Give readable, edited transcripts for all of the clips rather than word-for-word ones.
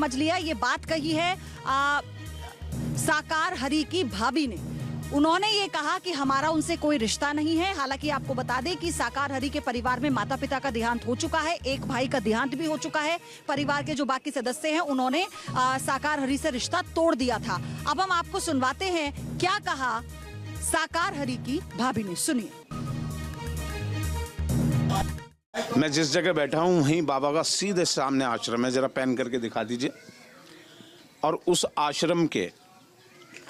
समझ लिया। ये बात कही है साकार हरी की भाभी ने। उन्होंने ये कहा कि हमारा उनसे कोई रिश्ता नहीं है। हालांकि आपको बता दें कि साकार हरी के परिवार में माता पिता का देहांत हो चुका है, एक भाई का देहांत भी हो चुका है। परिवार के जो बाकी सदस्य हैं उन्होंने साकार हरी से रिश्ता तोड़ दिया था। अब हम आपको सुनवाते हैं क्या कहा साकार हरी की भाभी ने, सुनिए। मैं जिस जगह बैठा हूँ वहीं बाबा का सीधे सामने आश्रम है, जरा पैन करके दिखा दीजिए। और उस आश्रम के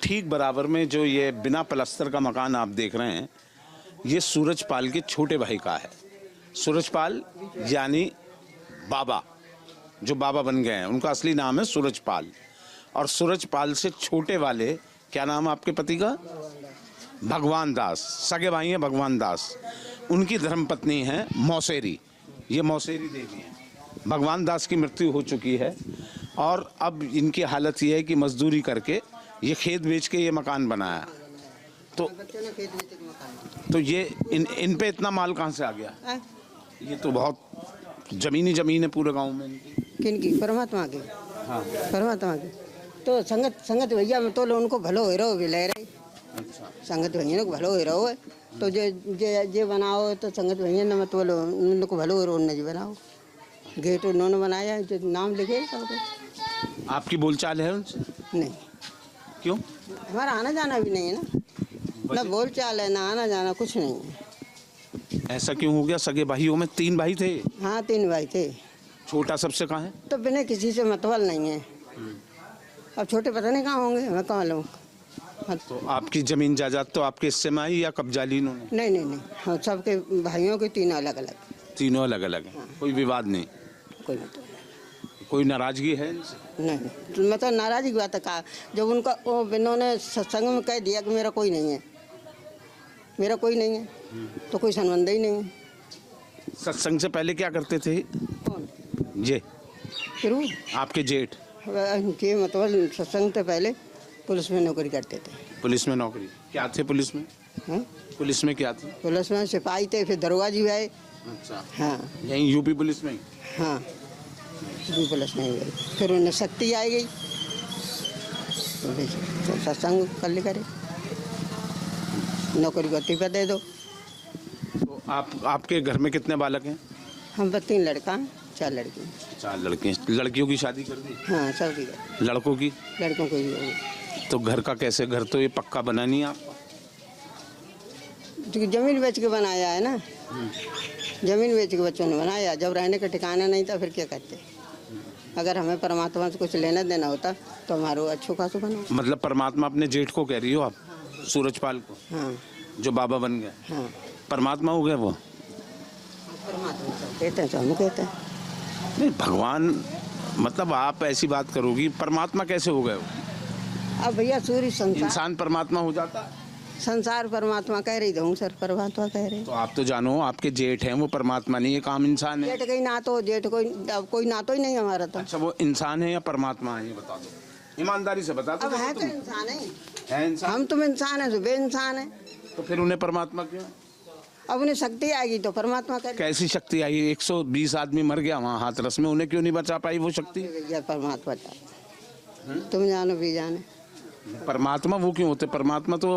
ठीक बराबर में जो ये बिना प्लास्टर का मकान आप देख रहे हैं, ये सूरजपाल के छोटे भाई का है। सूरजपाल यानी बाबा, जो बाबा बन गए हैं, उनका असली नाम है सूरजपाल। और सूरजपाल से छोटे वाले, क्या नाम है आपके पति का? भगवान दास। सगे भाई हैं भगवान दास। उनकी धर्मपत्नी है मौसेरी, ये मौसेरी देवी है। भगवान दास की मृत्यु हो चुकी है और अब इनकी हालत ये है कि मजदूरी करके ये खेत बेच के ये मकान बनाया। तो ये इन पे इतना माल कहाँ से आ गया? ये तो बहुत जमीनी जमीन है पूरे गांव में इनकी। किनकी? परमात्मा की। हाँ, परमात्मा की। तो संगत भैया में तो उनको भलो हो रहो भी ले रहे। अच्छा, संगत भैया को भलो हो रहो है तो जे बनाओ तो संगत भैया ने मत बोलो उनको भलो हो रहो न जी बनाओ। गेट उन्होंने बनाया, जो नाम लिखे सबको। आपकी बोलचाल है उनसे? नहीं। क्यों? हमारा आना जाना भी नहीं है ना बोल चाल है ना आना जाना, कुछ नहीं है। ऐसा क्यों हो गया? सगे भाइयों में 3 भाई थे? हाँ 3 भाई थे। छोटा सबसे कहाँ है? तो बिना किसी से मतवाल नहीं है। अब छोटे पता नहीं कहाँ होंगे, हमें कहाँ लोग। तो आपकी जमीन जायदाद तो आपके हिस्से में आई या कब्जा ली इन्होंने? नहीं हाँ, सबके भाइयों के 3 अलग अलग। तीनों अलग अलग है। कोई विवाद नहीं? कोई मतलब कोई नाराजगी है इनसे? नहीं। तो मतलब नाराजगी की बात है कहा, जब उनका वो इन्होंने सत्संग में कह दिया कि मेरा कोई नहीं है, मेरा कोई नहीं है, तो कोई संबंध ही नहीं है। सत्संग से पहले क्या करते थे कौन? ये फिर वो आपके जेठ? के मतलब सत्संग से पहले पुलिस में नौकरी करते थे। पुलिस में नौकरी? क्या थे पुलिस में? हाँ? पुलिस में क्या थे? पुलिस में सिपाही थे, फिर दरोगा जी आए। अच्छा, हाँ यहीं यूपी पुलिस में ही? हाँ जी पुलिस में गई, फिर उन्हें शक्ति आई गई तो सत्संग कर ले करे, नौकरी को पे दे दो। तो आपके घर में कितने बालक हैं? हम 3 लड़का 4 लड़की। 4 लड़के। लड़कियों की शादी कर दी? हाँ सब लड़कों की? लड़कों को भी होगी। तो घर का कैसे? घर तो ये पक्का बना नहीं है आपका? जमीन बेच के बनाया है ना, जमीन बेच के बच्चों ने बनाया। जब रहने का ठिकाना नहीं था फिर क्या करते? अगर हमें परमात्मा से कुछ लेना देना होता तो हमारो अच्छो खासो बना। मतलब परमात्मा अपने जेठ को कह रही हो आप? हाँ। सूरजपाल को? हाँ जो बाबा बन गए? हाँ परमात्मा हो गए वो? परमात्मा कहते हैं तो हम कहते हैं। नहीं, भगवान मतलब आप ऐसी बात करोगी, परमात्मा कैसे हो गए वो? अब भैया सूर्य संसार, इंसान परमात्मा हो जाता है? संसार परमात्मा कह रही तो सर परमात्मा कह रहे। तो आप तो जानो आपके जेठ हैं वो परमात्मा नहीं, एक आम इंसान है। जेठ कहीं ना तो जेठ कोई नातो ही नहीं हमारा तो। अच्छा, वो इंसान है या परमात्मा है ये बता दो, ईमानदारी से बता दो। अब है तो इंसान है इंसान? हम तुम इंसान है, बे इंसान है, तो फिर उन्हें परमात्मा क्यों? अब उन्हें शक्ति आएगी तो परमात्मा कर। कैसी शक्ति आई? 120 आदमी मर गया वहाँ हाथरस में, उन्हें क्यों नहीं बचा पाई वो शक्ति? परमात्मा तुम जानो भी जाने। परमात्मा वो क्यों होते? परमात्मा तो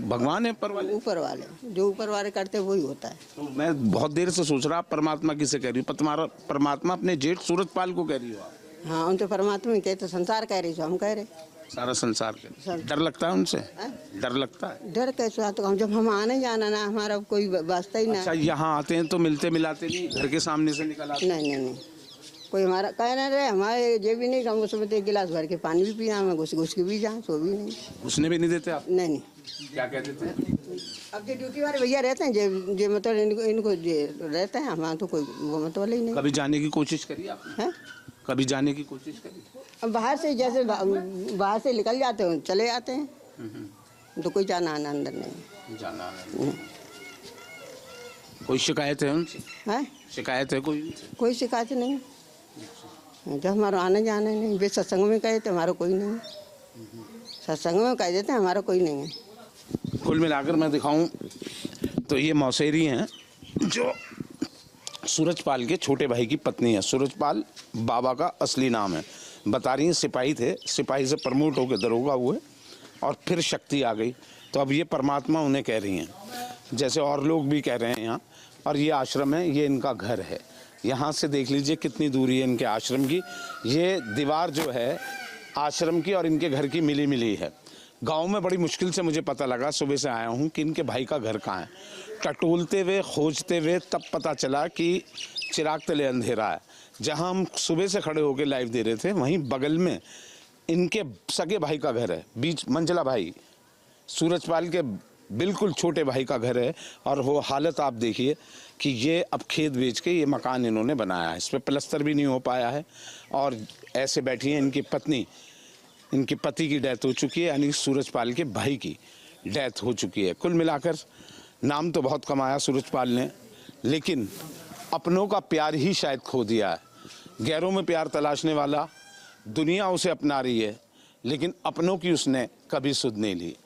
भगवान है ऊपर वाले, जो ऊपर वाले करते वही होता है। तो मैं बहुत देर से सोच रहा परमात्मा किसे कह रही हूँ? तुम्हारा परमात्मा अपने जेठ सूरजपाल को कह रही हो आप? हाँ उनसे परमात्मा ही कहते, संसार कह रही, हम कह रहे सारा संसार के। डर लगता है उनसे? डर लगता है? डर कैसे आता? हम जब हम आने जाना ना, हमारा कोई वास्ता ही ना। अच्छा, यहाँ आते हैं तो मिलते मिलाते नहीं, घर के सामने से निकल आते? नहीं कोई हमारा कहना रहे, हमारे ये भी नहीं, हम उसमें 1 गिलास भर के पानी भी पिया, हमें घुस के भी जाए सो भी नहीं। उसने भी नहीं देते आप? नहीं। क्या कहते थे? अब जो ड्यूटी वाले भैया रहते हैं जे मतलब इनको रहते हैं, हमारा तो कोई वो मतलब ही नहीं। कभी जाने की कोशिश करी आपने? कभी जाने की कोशिश करी? अब बाहर से जैसे बाहर से निकल जाते हैं चले आते हैं, तो कोई जाना आना अंदर नहीं जाना है। कोई शिकायत है उनसे? है शिकायत है कोई शिकायत नहीं। जब हमारा आने जाने नहीं, वे सत्संग में कहे तो हमारा कोई नहीं, सत्संग में कह देते हैं हमारा कोई नहीं है। कुल मिलाकर मैं दिखाऊं तो ये मौसेरी हैं जो सूरजपाल के छोटे भाई की पत्नी है। सूरजपाल बाबा का असली नाम है। बता रही हैं सिपाही थे, सिपाही से प्रमोट होकर दरोगा हुए और फिर शक्ति आ गई। तो अब ये परमात्मा उन्हें कह रही हैं, जैसे और लोग भी कह रहे हैं यहाँ। और ये आश्रम है, ये इनका घर है। यहाँ से देख लीजिए कितनी दूरी है इनके आश्रम की। ये दीवार जो है आश्रम की और इनके घर की मिली मिली है। गांव में बड़ी मुश्किल से मुझे पता लगा, सुबह से आया हूँ, कि इनके भाई का घर कहाँ है। टटोलते हुए खोजते हुए तब पता चला कि चिराग तले अंधेरा है। जहाँ हम सुबह से खड़े होकर लाइव दे रहे थे वहीं बगल में इनके सगे भाई का घर है, बीच मंझला भाई सूरजपाल के बिल्कुल छोटे भाई का घर है। और वो हालत आप देखिए कि ये अब खेत बेच के ये मकान इन्होंने बनाया है, इस पर प्लस्तर भी नहीं हो पाया है। और ऐसे बैठी हैं इनकी पत्नी, इनके पति की डेथ हो चुकी है, यानी सूरजपाल के भाई की डेथ हो चुकी है। कुल मिलाकर नाम तो बहुत कमाया सूरजपाल ने, लेकिन अपनों का प्यार ही शायद खो दिया है। गैरों में प्यार तलाशने वाला दुनिया उसे अपना रही है, लेकिन अपनों की उसने कभी सुध नहीं ली।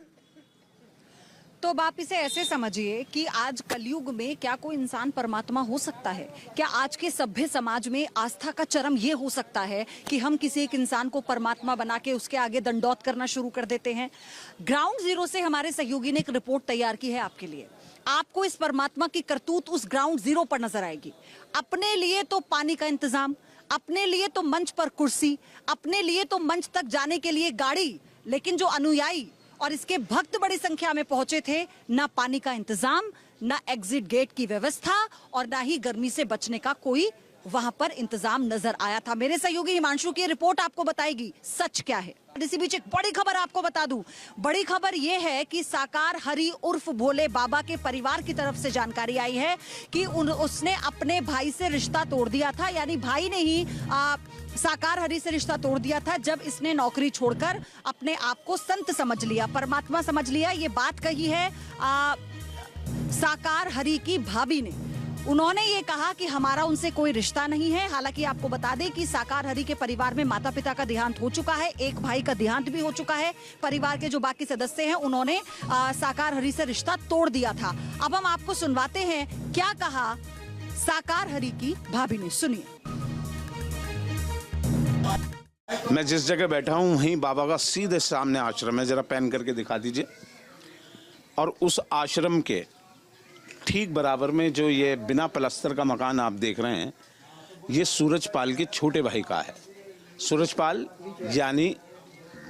तो अब आप इसे ऐसे समझिए कि आज कलयुग में क्या कोई इंसान परमात्मा हो सकता है? क्या आज के सभ्य समाज में आस्था का चरम ये हो सकता है कि हम किसी एक इंसान को परमात्मा बना के उसके आगे दंडौत करना शुरू कर देते हैं? ग्राउंड जीरो से हमारे सहयोगी ने एक रिपोर्ट तैयार की है आपके लिए। आपको इस परमात्मा की करतूत उस ग्राउंड जीरो पर नजर आएगी। अपने लिए तो पानी का इंतजाम, अपने लिए तो मंच पर कुर्सी, अपने लिए तो मंच तक जाने के लिए गाड़ी, लेकिन जो अनुयायी और इसके भक्त बड़ी संख्या में पहुंचे थे, ना पानी का इंतजाम, ना एग्जिट गेट की व्यवस्था और ना ही गर्मी से बचने का कोई वहां पर इंतजाम नजर आया था। मेरे सहयोगी हिमांशु की रिपोर्ट आपको बताएगी सच क्या है। इसी बीच एक बड़ी खबर आपको बता दूं। बड़ी खबर यह है कि साकार हरि उर्फ भोले बाबा के परिवार की तरफ से जानकारी आई है कि उसने अपने भाई से रिश्ता तोड़ दिया था। यानी भाई ने ही साकार हरि से रिश्ता तोड़ दिया था जब इसने नौकरी छोड़कर अपने आप को संत समझ लिया, परमात्मा समझ लिया। ये बात कही है साकार हरि की भाभी ने। उन्होंने ये कहा कि हमारा उनसे कोई रिश्ता नहीं है। हालांकि आपको बता दें कि साकार हरि के परिवार में माता पिता का देहांत हो चुका है, एक भाई का देहांत भी हो चुका है। परिवार के जो बाकी सदस्य हैं उन्होंने साकार हरि से रिश्ता तोड़ दिया था। अब हम आपको सुनवाते हैं क्या कहा साकार हरि की भाभी ने, सुनिए। मैं जिस जगह बैठा हूँ वहीं बाबा का सीधे सामने आश्रम है, जरा पैन करके दिखा दीजिए। और उस आश्रम के ठीक बराबर में जो ये बिना प्लस्तर का मकान आप देख रहे हैं, ये सूरजपाल के छोटे भाई का है। सूरजपाल यानी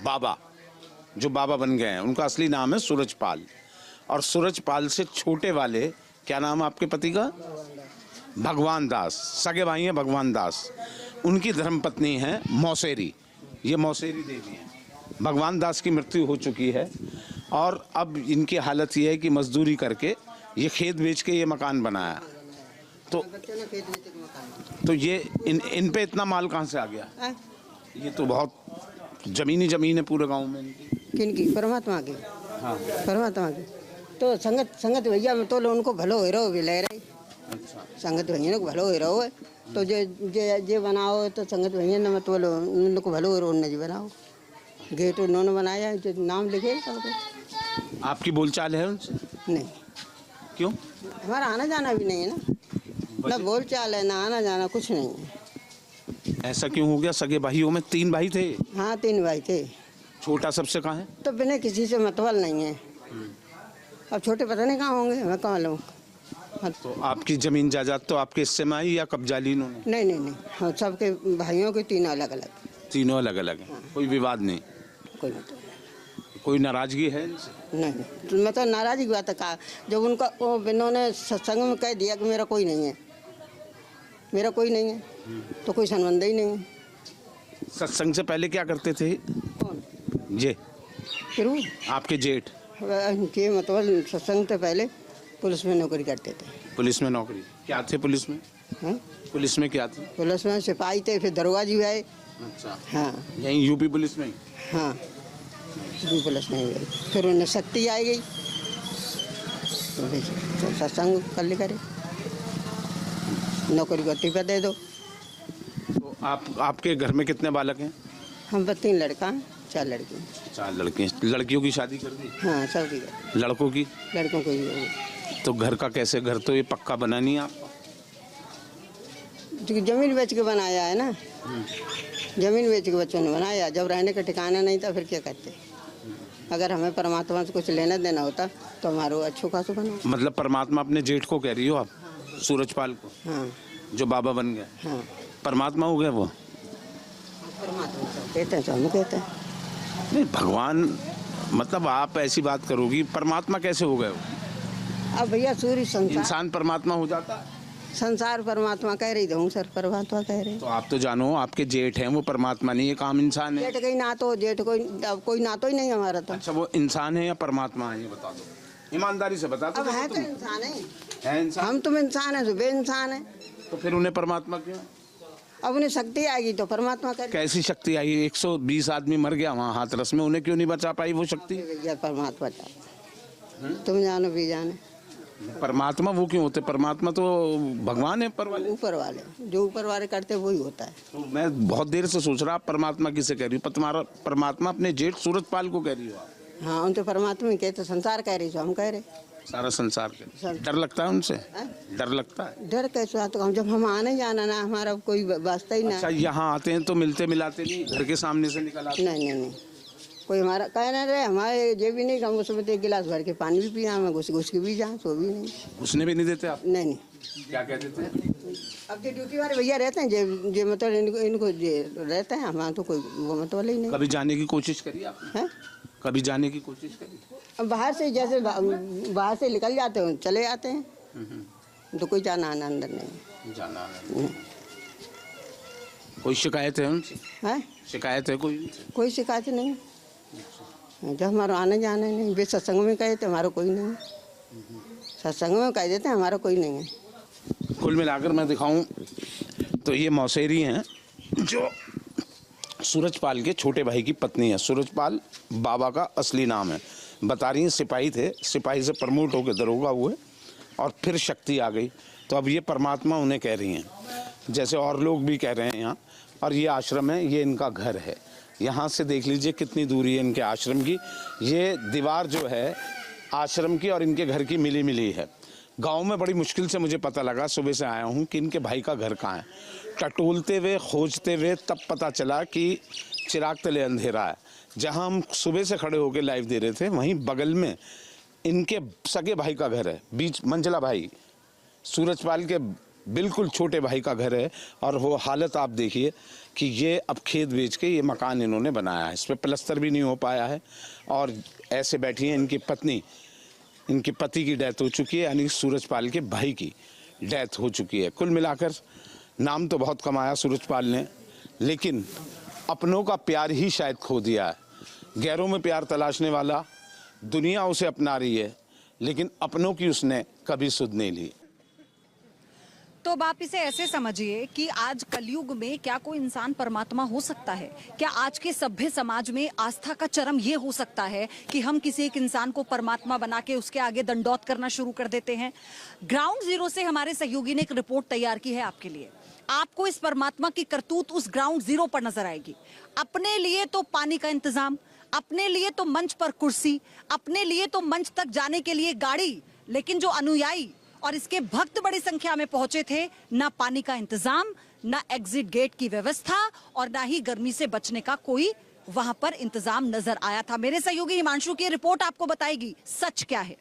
बाबा, जो बाबा बन गए हैं, उनका असली नाम है सूरजपाल। और सूरजपाल से छोटे वाले, क्या नाम है आपके पति का? भगवान दास। सगे भाई हैं भगवान दास। उनकी धर्मपत्नी है मौसेरी, ये मौसेरी देवी है। भगवान दास की मृत्यु हो चुकी है और अब इनकी हालत ये है कि मजदूरी करके ये खेत बेच के ये मकान बनाया। तो ये इन पे इतना माल कहाँ से आ गया? ये तो बहुत जमीन है पूरे गांव में इनकी। किनकी? परमात्मा की। हाँ, परमात्मा की। तो संगत भैया में तो उनको भलो हो रहो भी ले रही। अच्छा। संगत भैया को भलो हो रहो है तो जे बनाओ तो संगत भैया ने मत बोलो उनको भलो हो रहो, उन्होंने जी बनाओ। गेट उन्होंने बनाया, जो नाम लिखे सबको। आपकी बोलचाल है उनसे? नहीं। क्यों? हमारा आना जाना भी नहीं है ना बोल चाल है, ना आना जाना, कुछ नहीं है। ऐसा क्यों हो गया? सगे भाइयों में 3 भाई थे? हाँ 3 भाई थे। छोटा सबसे कहाँ है? तो बिना किसी से मतवाल नहीं है। अब छोटे पता नहीं कहाँ होंगे, मैं कहाँ लूँ। तो आपकी जमीन जायदाद तो आपके हिस्से में आई या कब्जा ली इन्होंने? नहीं। हाँ, सबके भाइयों के 3 अलग अलग। तीनों अलग अलग हैं। हाँ। कोई विवाद नहीं? कोई नाराजगी है इनसे? नहीं, तो मतलब नाराजगी की बात है। कहा जब उनका इन्होंने सत्संग में कह दिया कि मेरा कोई नहीं है, मेरा कोई नहीं है, तो कोई संबंध ही नहीं है। सत्संग से पहले क्या करते थे? कौन? ये फिर वो आपके जेठ के मतलब सत्संग से पहले पुलिस में नौकरी करते थे। पुलिस में नौकरी? क्या थे पुलिस में? हाँ? पुलिस में क्या थे? पुलिस में सिपाही थे, फिर दरोगा जी आए। अच्छा। हाँ। यहीं यूपी पुलिस में ही? हाँ पुलिस में गई, फिर उन्हें शक्ति आई गई तो सत्संग कर ले करे, नौकरी को टिपा दे दो। तो आपके घर में कितने बालक हैं? हम 3 लड़का हैं, 4 लड़की। 4 लड़के। लड़कियों की शादी कर दी? हाँ सबकी। लड़कों की? लड़कों को ही। तो घर का कैसे? घर तो ये पक्का बना नहीं है आपका? जमीन बेच के बनाया है ना, जमीन बेच के बच्चों ने बनाया, जब रहने का ठिकाना नहीं था फिर क्या करते। अगर हमें परमात्मा से कुछ लेना देना होता तो हमारो अच्छो खासो बना। मतलब परमात्मा अपने जेठ को कह रही हो आप? सूरजपाल को, हाँ जो बाबा बन गया, हाँ, परमात्मा हो गया वो? परमात्मा तो कहते हैं, तो हम कहते हैं। नहीं, भगवान मतलब आप ऐसी बात करोगी, परमात्मा कैसे हो गए वो? अब भैया सूर्य संसार, इंसान परमात्मा हो जाता है? संसार परमात्मा कह रही हूँ सर, परमात्मा कह रहे। तो आप तो जानो, आपके जेठ हैं वो परमात्मा नहीं, एक आम इंसान है। जेठ कहीं ना तो जेठ कोई, अब कोई नातो ही नहीं हमारा तो। अच्छा, वो इंसान है या परमात्मा है, ये बता दो ईमानदारी से बता दो। अब है तो तुम इंसान है इंसान, हम तुम इंसान है, सुबह इंसान है। तो फिर उन्हें परमात्मा क्यों? अब उन्हें शक्ति आएगी तो परमात्मा कर। कैसी शक्ति आई? 120 आदमी मर गया वहाँ हाथरस में, उन्हें क्यों नहीं बचा पाई वो शक्ति? भैया परमात्मा जाने, तुम जानो भी जाने। परमात्मा वो क्यों होते? परमात्मा तो भगवान है ऊपर वाले। ऊपर वाले, जो ऊपर वाले करते वही होता है। तो मैं बहुत देर से सोच रहा, आप परमात्मा किसे कह रही हो? तुम्हारा परमात्मा अपने जेठ सूरजपाल को कह रही हो आप? हाँ, उन तो परमात्मा ही कहते, संसार कह रही तो हम कह रहे। सारा संसार के डर लगता है उनसे? डर लगता है? डर कैसे आता? हम जब हम आने जाना ना, हमारा कोई वास्ता ही ना। अच्छा, यहाँ आते हैं तो मिलते मिलाते नहीं, घर के सामने से निकल आते? नहीं नहीं नहीं, कोई हमारा कहना रहे, हमारे जे भी नहीं, हम उसमें एक गिलास भर के पानी भी पिया, हमें घुस घुस के भी जाए तो भी नहीं। उसने भी नहीं देते आप? नहीं नहीं, क्या कहते थे? अब जो ड्यूटी वाले भैया रहते हैं, जे मतलब इनको जे रहते हैं, हमारा तो कोई वो मतलब ही नहीं कभी जाने की कोशिश करी आपने? है। कभी जाने की कोशिश करी? अब बाहर से जैसे बाहर से निकल जाते हैं, चले जाते हैं, तो कोई जाना आना अंदर नहीं। जाना है। कोई शिकायत है उनसे? है, शिकायत है कोई? कोई शिकायत नहीं। जब हमारा आने जाने नहीं, वे सत्संग में कहे तो हमारा कोई नहीं, सत्संग में कह देते हैं हमारा कोई नहीं है। कुल मिलाकर मैं दिखाऊं तो ये मौसेरी हैं, जो सूरजपाल के छोटे भाई की पत्नी है। सूरजपाल बाबा का असली नाम है। बता रही हैं सिपाही थे, सिपाही से प्रमोट होकर दरोगा हुए और फिर शक्ति आ गई, तो अब ये परमात्मा उन्हें कह रही हैं, जैसे और लोग भी कह रहे हैं यहाँ। और ये आश्रम है, ये इनका घर है। यहाँ से देख लीजिए कितनी दूरी है इनके आश्रम की। ये दीवार जो है आश्रम की और इनके घर की मिली मिली है। गांव में बड़ी मुश्किल से मुझे पता लगा, सुबह से आया हूँ, कि इनके भाई का घर कहाँ है। टटोलते हुए खोजते हुए तब पता चला कि चिराग तले अंधेरा है। जहाँ हम सुबह से खड़े होकर लाइव दे रहे थे, वहीं बगल में इनके सगे भाई का घर है, बीच मंझला भाई सूरजपाल के बिल्कुल छोटे भाई का घर है। और वो हालत आप देखिए कि ये अब खेत बेच के ये मकान इन्होंने बनाया है, इस पर प्लस्तर भी नहीं हो पाया है। और ऐसे बैठी हैं इनकी पत्नी, इनके पति की डेथ हो चुकी है, यानी सूरजपाल के भाई की डेथ हो चुकी है। कुल मिलाकर नाम तो बहुत कमाया सूरजपाल ने, लेकिन अपनों का प्यार ही शायद खो दिया है। गैरों में प्यार तलाशने वाला दुनिया उसे अपना रही है, लेकिन अपनों की उसने कभी सुध नहीं ली। तो अब आप इसे ऐसे समझिए कि आज कलयुग में क्या कोई इंसान परमात्मा हो सकता है? क्या आज के सभ्य समाज में आस्था का चरम ये हो सकता है कि हम किसी एक इंसान को परमात्मा बना के उसके आगे दंडौत करना शुरू कर देते हैं? ग्राउंड जीरो से हमारे सहयोगी ने एक रिपोर्ट तैयार की है आपके लिए। आपको इस परमात्मा की करतूत उस ग्राउंड जीरो पर नजर आएगी। अपने लिए तो पानी का इंतजाम, अपने लिए तो मंच पर कुर्सी, अपने लिए तो मंच तक जाने के लिए गाड़ी, लेकिन जो अनुयायी और इसके भक्त बड़ी संख्या में पहुंचे थे, ना पानी का इंतजाम, ना एग्जिट गेट की व्यवस्था और ना ही गर्मी से बचने का कोई वहां पर इंतजाम नजर आया था। मेरे सहयोगी हिमांशु की रिपोर्ट आपको बताएगी सच क्या है।